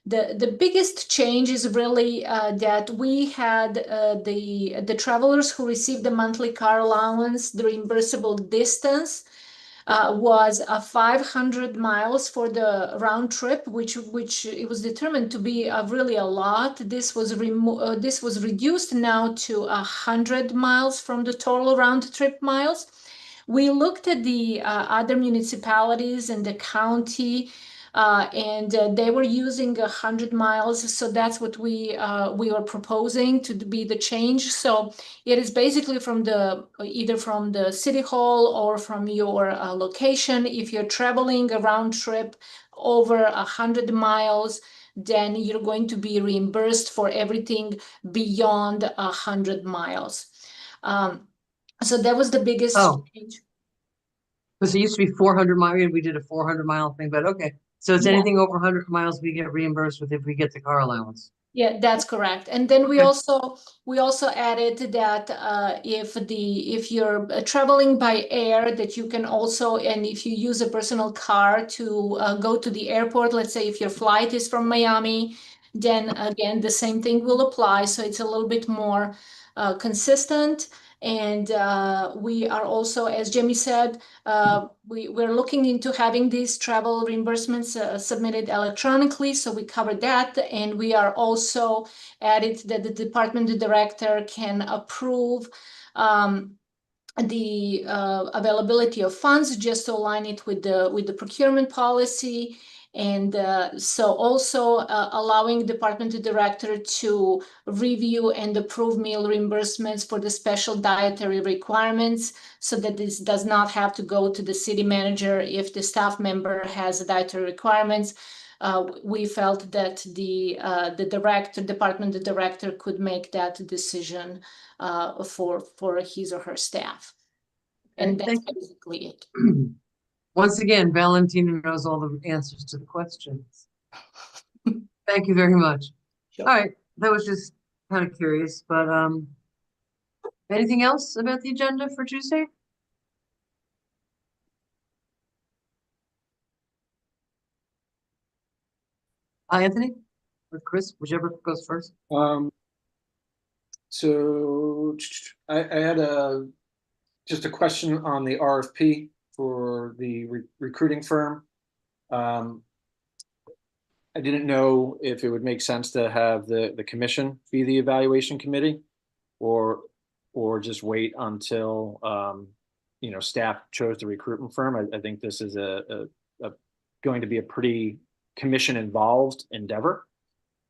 S9: The biggest change is really that we had the travelers who received the monthly car allowance, the reimbursable distance was 500 miles for the round trip, which it was determined to be really a lot. This was reduced now to 100 miles from the total round trip miles. We looked at the other municipalities and the county, and they were using 100 miles. So that's what we were proposing to be the change. So it is basically from either from the city hall or from your location. If you're traveling a round trip over 100 miles, then you're going to be reimbursed for everything beyond 100 miles. So that was the biggest change.
S1: Because it used to be 400 miles. We did a 400-mile thing, but okay. So it's anything over 100 miles we get reimbursed with if we get the car allowance.
S9: Yeah, that's correct. And then we also added that if you're traveling by air, that you can also, and if you use a personal car to go to the airport, let's say if your flight is from Miami, then again the same thing will apply. So it's a little bit more consistent. And we are also, as Jamie said, we're looking into having these travel reimbursements submitted electronically. So we covered that. And we are also added that the department director can approve the availability of funds just to align it with the procurement policy. And so also allowing department director to review and approve meal reimbursements for the special dietary requirements, so that this does not have to go to the city manager if the staff member has dietary requirements. we felt that the department director could make that decision for his or her staff. And that's
S1: Thank you.
S9: basically it.
S1: Once again, Valentina knows all the answers to the questions. Thank you very much.
S3: Yep.
S1: All right, that was just kind of curious, but anything else about the agenda for Tuesday? Anthony or Chris, whichever goes first.
S5: So I had just a question on the RFP for the recruiting firm. I didn't know if it would make sense to have the commission be the evaluation committee, or just wait until staff chose the recruitment firm. I think this is going to be a pretty commission involved endeavor.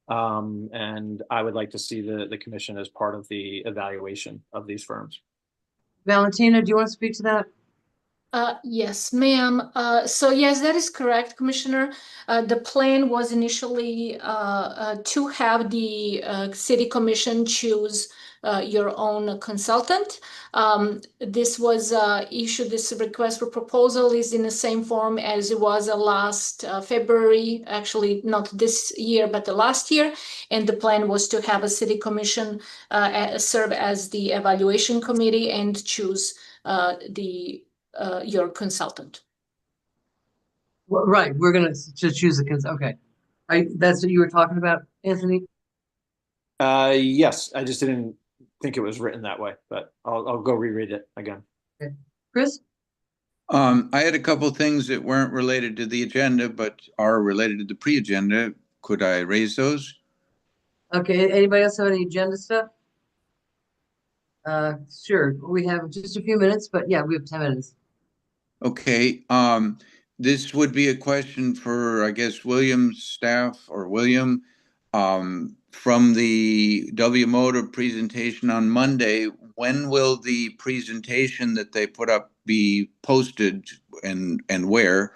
S5: And I would like to see the commission as part of the evaluation of these firms.
S1: Valentina, do you want to speak to that?
S9: Yes, ma'am. So yes, that is correct, Commissioner. The plan was initially to have the city commission choose your own consultant. This was issued, this request for proposal is in the same form as it was last February, actually not this year, but the last year. And the plan was to have a city commission serve as the evaluation committee and choose your consultant.
S1: Right, we're gonna just choose a okay. That's what you were talking about, Anthony?
S5: Yes, I just didn't think it was written that way, but I'll go reread it again.
S1: Okay. Chris?
S4: I had a couple of things that weren't related to the agenda, but are related to the pre-agenda. Could I raise those?
S1: Okay, anybody else have any agenda stuff? Sure, we have just a few minutes, but yeah, we have 10 minutes.
S4: Okay, this would be a question for, I guess, William's staff or William. From the W Motor presentation on Monday, when will the presentation that they put up be posted and where?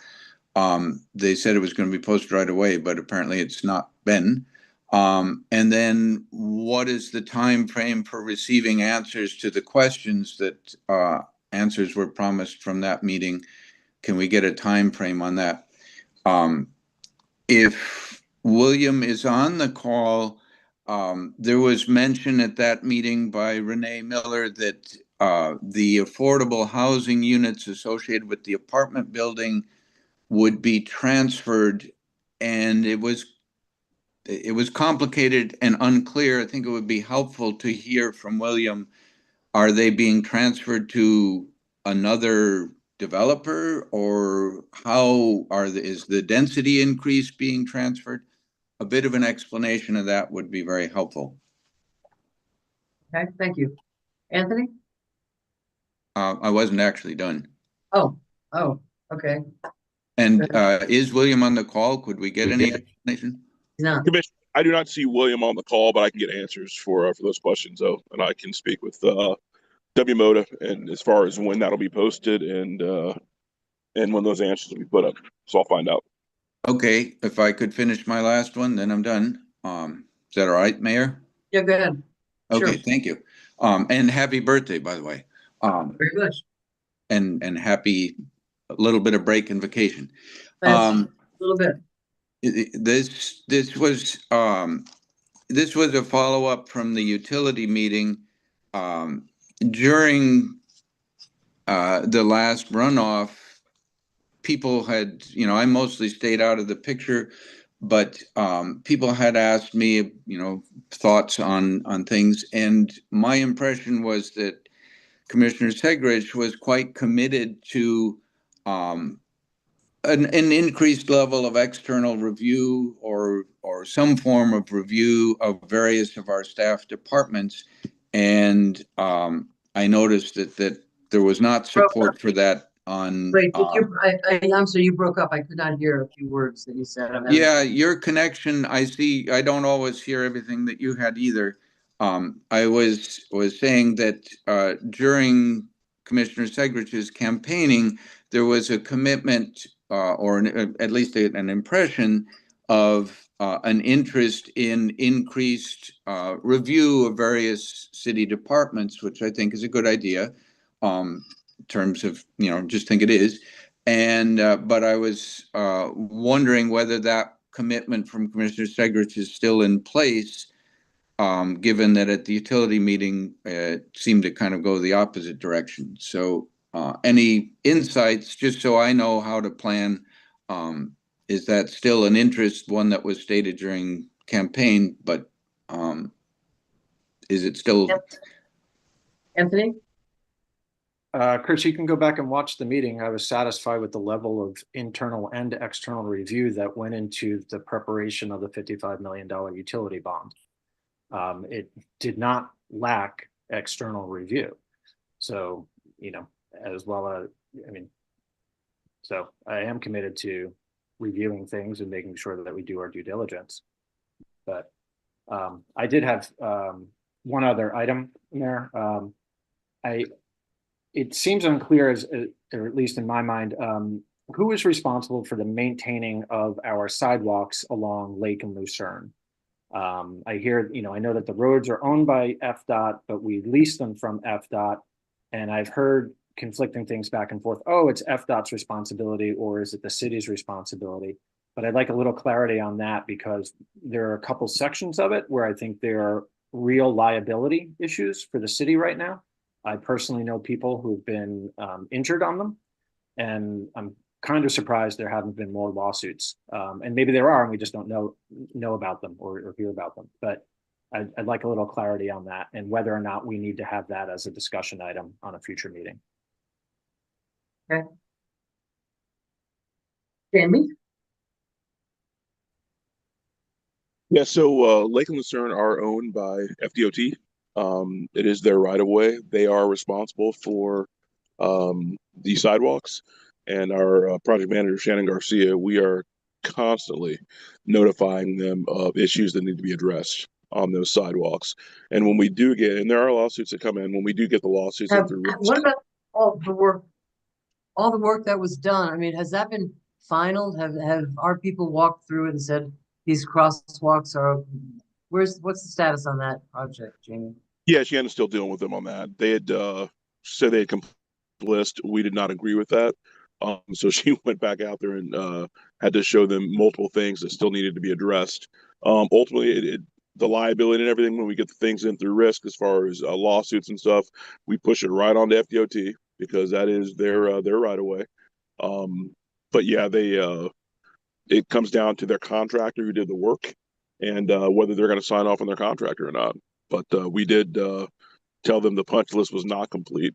S4: They said it was going to be posted right away, but apparently it's not been. And then what is the time frame for receiving answers to the questions that answers were promised from that meeting? Can we get a time frame on that? If William is on the call, there was mention at that meeting by Renee Miller that the affordable housing units associated with the apartment building would be transferred, and it was complicated and unclear. I think it would be helpful to hear from William. Are they being transferred to another developer, or how is the density increase being transferred? A bit of an explanation of that would be very helpful.
S1: Okay, thank you. Anthony?
S4: I wasn't actually done.
S1: Oh, okay.
S4: And is William on the call? Could we get any explanation?
S1: No.
S6: Commissioner, I do not see William on the call, but I can get answers for those questions though, and I can speak with WMOTA and as far as when that'll be posted and when those answers will be put up. So I'll find out.
S4: Okay, if I could finish my last one, then I'm done. Is that all right, Mayor?
S1: Yeah, go ahead.
S4: Okay,
S1: Sure.
S4: thank you. And happy birthday, by the way.
S1: Very good.
S4: And happy a little bit of break and vacation.
S1: Thanks. A little bit.
S4: This was a follow-up from the utility meeting during the last runoff. People had, I mostly stayed out of the picture, but people had asked me, thoughts on things, and my impression was that Commissioner Segrich was quite committed to an increased level of external review or some form of review of various of our staff departments. And I noticed that there was not support for that on.
S1: Wait, I'm sorry, you broke up. I could not hear a few words that you said.
S4: Yeah, your connection, I don't always hear everything that you had either. I was saying that during Commissioner Segrich's campaigning, there was a commitment or at least an impression of an interest in increased review of various city departments, which I think is a good idea. In terms of, just think it is. And but I was wondering whether that commitment from Commissioner Segrich is still in place, given that at the utility meeting it seemed to kind of go the opposite direction. So any insights, just so I know how to plan? Is that still an interest, one that was stated during campaign, but is it still?
S1: Anthony?
S5: Chris, you can go back and watch the meeting. I was satisfied with the level of internal and external review that went into the preparation of the $55 million utility bond. It did not lack external review. So, as well as, so I am committed to reviewing things and making sure that we do our due diligence. But I did have one other item in there. It seems unclear, or at least in my mind, who is responsible for the maintaining of our sidewalks along Lake and Lucerne. I hear, I know that the roads are owned by FDOT, but we lease them from FDOT. And I've heard conflicting things back and forth. Oh, it's FDOT's responsibility, or is it the city's responsibility? But I'd like a little clarity on that, because there are a couple sections of it where I think there are real liability issues for the city right now. I personally know people who've been injured on them, and I'm kind of surprised there haven't been more lawsuits. And maybe there are, and we just don't know about them or hear about them. But I'd like a little clarity on that, and whether or not we need to have that as a discussion item on a future meeting.
S1: Okay. Jamie?
S6: Yeah, so Lake and Lucerne are owned by FDOT. It is their right of way. They are responsible for the sidewalks, and our project manager, Shannon Garcia, we are constantly notifying them of issues that need to be addressed on those sidewalks. And when we do get, and there are lawsuits that come in, when we do get the lawsuits in through.
S1: What about all the work that was done? I mean, has that been finalized? Have our people walked through and said these crosswalks are, what's the status on that project, Jamie?
S6: Yeah, Shannon's still dealing with them on that. They had said they had completed the list. We did not agree with that. So she went back out there and had to show them multiple things that still needed to be addressed. Ultimately, the liability and everything, when we get the things in through risk, as far as lawsuits and stuff, we push it right on to FDOT, because that is their right of way. But yeah, it comes down to their contractor who did the work, and whether they're going to sign off on their contractor or not. But we did tell them the punch list was not complete,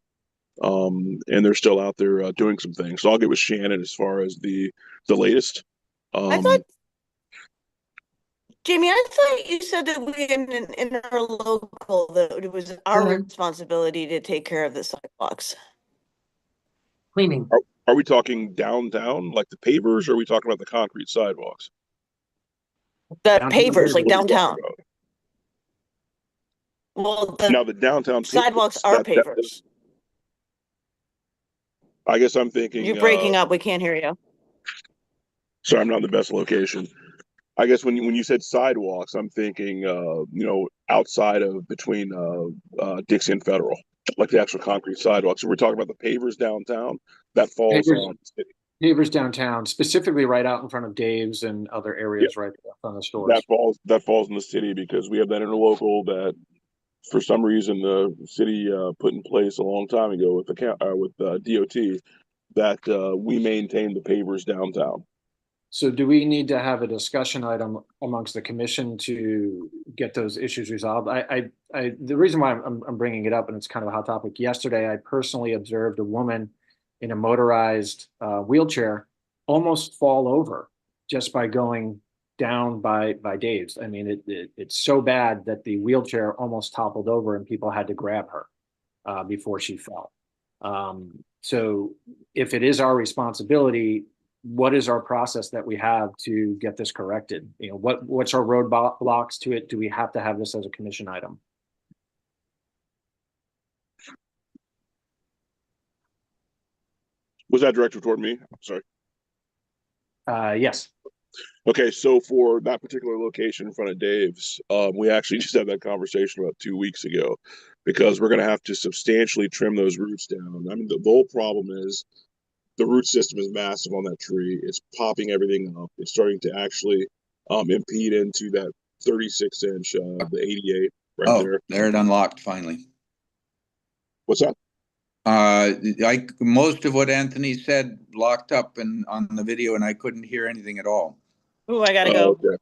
S6: and they're still out there doing some things. So I'll get with Shannon as far as the latest.
S2: I thought, Jamie, I thought you said that we in an interlocal, that it was our responsibility to take care of the sidewalks.
S1: Cleaning.
S6: Are we talking downtown, like the pavers, or are we talking about the concrete sidewalks?
S2: The pavers, like downtown. Well,
S6: now the downtown
S2: sidewalks are pavers.
S6: I guess I'm thinking
S2: you're breaking up. We can't hear you.
S6: Sorry, I'm not in the best location. I guess when you said sidewalks, I'm thinking outside of between Dixie and Federal, like the actual concrete sidewalks. So we're talking about the pavers downtown. That falls on the city.
S5: Pavers downtown, specifically right out in front of Dave's and other areas, right in front of the stores.
S6: That falls in the city, because we have that interlocal that, for some reason, the city put in place a long time ago with DOT, that we maintain the pavers downtown.
S5: So do we need to have a discussion item amongst the commission to get those issues resolved? The reason why I'm bringing it up, and it's kind of a hot topic, yesterday I personally observed a woman in a motorized wheelchair almost fall over just by going down by Dave's. I mean, it's so bad that the wheelchair almost toppled over and people had to grab her before she fell. So if it is our responsibility, what is our process that we have to get this corrected? What's our roadblocks to it? Do we have to have this as a commission item?
S6: Was that directed toward me? I'm sorry.
S5: Yes.
S6: Okay, so for that particular location in front of Dave's, we actually just had that conversation about 2 weeks ago because we're going to have to substantially trim those roots down. I mean, the whole problem is the root system is massive on that tree. It's popping everything up. It's starting to actually impede into that 36-inch, the 88 right
S4: Oh,
S6: there.
S4: there it unlocked finally.
S6: What's that?
S4: Most of what Anthony said locked up and on the video, and I couldn't hear anything at all.
S2: Ooh, I gotta
S6: Oh,
S2: go.
S6: okay.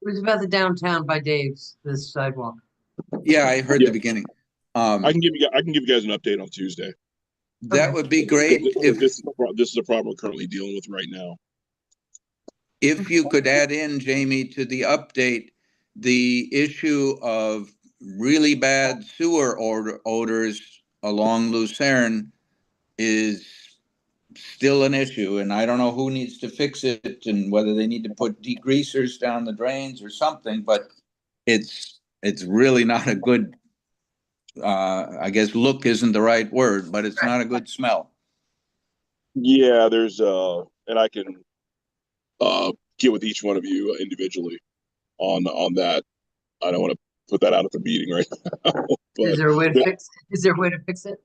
S1: It was about the downtown by Dave's, this sidewalk.
S4: Yeah, I heard
S6: Yeah.
S4: the beginning.
S6: I can give you guys an update on Tuesday.
S4: That
S1: Okay.
S4: would be great
S6: This is the problem we're currently dealing with right now.
S4: if you could add in, Jamie, to the update, the issue of really bad sewer odors along Lucerne is still an issue, and I don't know who needs to fix it and whether they need to put degreasers down the drains or something, but it's really not a good, I guess look isn't the right word, but it's not a good smell.
S6: Yeah, there's and I can get with each one of you individually on that. I don't want to put that out at the meeting right now. But
S1: Is there a way to fix, is there a way to fix it?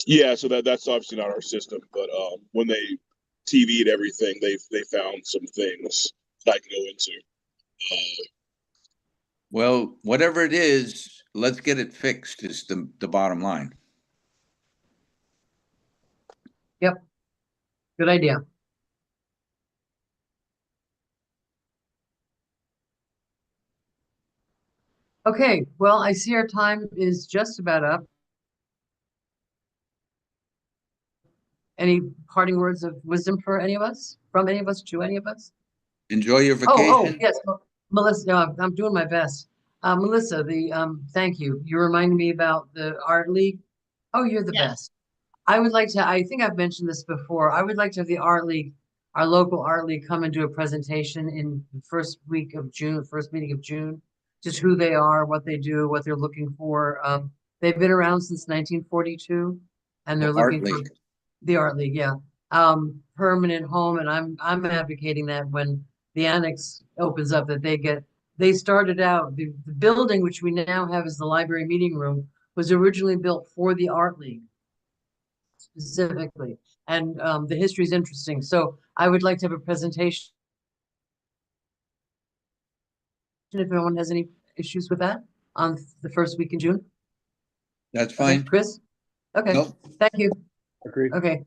S6: yeah, so that's obviously not our system, but when they TV'd everything, they found some things that I can go into.
S4: Well, whatever it is, let's get it fixed is the bottom line.
S1: Yep. Good idea. Okay, well, I see our time is just about up. Any parting words of wisdom for any of us, from any of us to any of us?
S4: Enjoy your
S1: Oh,
S4: vacation.
S1: yes, Melissa, no, I'm doing my best. Melissa, thank you. You reminded me about the art league. Oh, you're the
S3: Yes.
S1: best. I would like to, I think I've mentioned this before. I would like to have the art league, our local art league, come and do a presentation in the first week of June, first meeting of June, just who they are, what they do, what they're looking for. They've been around since 1942, and they're
S4: The art
S1: looking for
S4: league.
S1: the art league, yeah. Permanent home, and I'm advocating that when the annex opens up, that they started out, the building which we now have as the library meeting room was originally built for the art league specifically, and the history is interesting. So I would like to have a presentation. If anyone has any issues with that on the first week in June.
S4: That's
S1: Okay,
S4: fine.
S1: Chris? Okay,
S4: Nope.
S1: thank you.
S5: Agreed.
S1: Okay,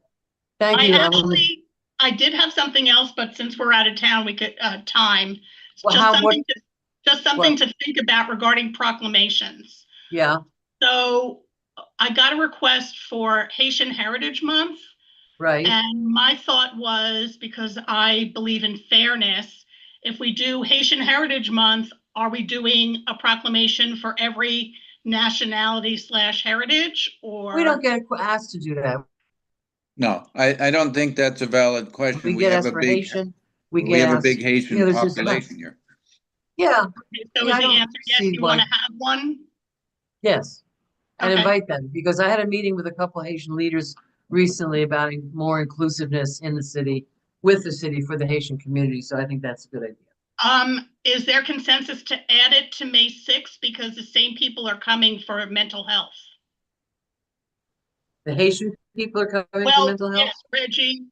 S1: thank
S3: I
S1: you.
S3: actually, I did have something else, but since we're out of town, we could, time.
S1: Well,
S3: Just something to think about regarding proclamations.
S1: Yeah,
S3: So I got a request for Haitian Heritage Month.
S1: right.
S3: And my thought was, because I believe in fairness, if we do Haitian Heritage Month, are we doing a proclamation for every nationality/heritage, or?
S1: We don't get asked to do that.
S4: No, I don't think that's a valid question.
S1: We
S4: We
S1: get
S4: have
S1: asked
S4: a
S1: for
S4: big,
S1: Haitian. We
S4: we
S1: get
S4: have a
S1: asked,
S4: big
S1: you
S4: Haitian
S1: know, there's just-
S4: population here.
S1: Yeah,
S3: So
S1: Yeah,
S3: is
S1: I
S3: the
S1: don't
S3: answer yes,
S1: see
S3: you want to
S1: why-
S3: have one?
S1: yes. And
S3: Okay.
S1: invite them, because I had a meeting with a couple Haitian leaders recently about more inclusiveness in the city, with the city for the Haitian community. So I think that's a good idea.
S3: Is there consensus to add it to May 6th because the same people are coming for mental health?
S1: The Haitian people are coming for
S3: Well,
S1: mental health.
S3: yes, Reggie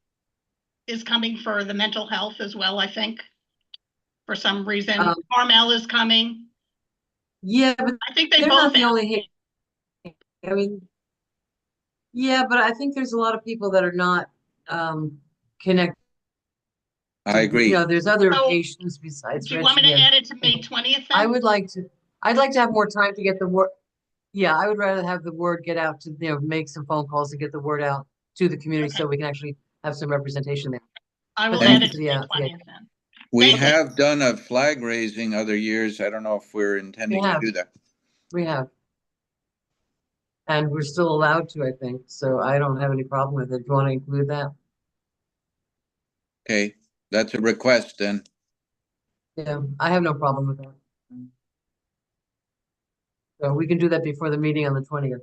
S3: is coming for the mental health as well, I think. For some reason, Carmel is coming.
S1: Yeah, but
S3: I think they
S1: they're not
S3: both.
S1: the only Haitian. I mean, yeah, but I think there's a lot of people that are not connected.
S4: I agree.
S1: You know, there's other
S3: So,
S1: Haitians besides
S3: Do you want me to
S1: Reggie.
S3: add it to May 20th then?
S1: I'd like to have more time to get the word. Yeah, I would rather have the word get out to, make some phone calls to get the word out to the community so we can actually have some representation there.
S3: I will
S1: But
S3: add
S1: thank
S3: it
S1: you
S3: to
S1: for
S3: May
S1: the-
S3: 20th then.
S4: We
S3: Thank you.
S4: have done a flag raising other years. I don't know if we're intending to
S1: have.
S4: do that.
S1: We have. And we're still allowed to, I think, so I don't have any problem with it. Do you want to include that?
S4: Okay, that's a request then.
S1: Yeah, I have no problem with that. So we can do that before the meeting on the 20th.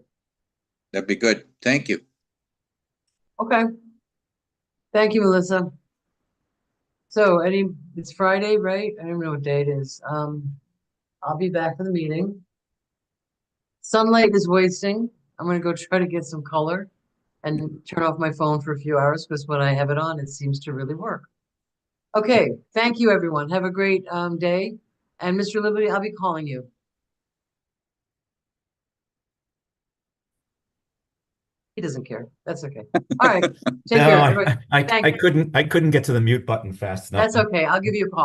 S4: That'd be good. Thank you.
S1: Okay. Thank you, Melissa. So it's Friday, right? I don't even know what day it is. I'll be back for the meeting. Sunlight is wasting. I'm gonna go try to get some color and turn off my phone for a few hours because when I have it on, it seems to really work. Okay, thank you, everyone. Have a great day. And Mr. Liberty, I'll be calling you. He doesn't care. That's okay. All right. Take care.
S10: No,
S1: everybody.
S10: I
S1: Thank you.
S10: couldn't get to the mute button fast enough.
S1: That's okay. I'll give you a call.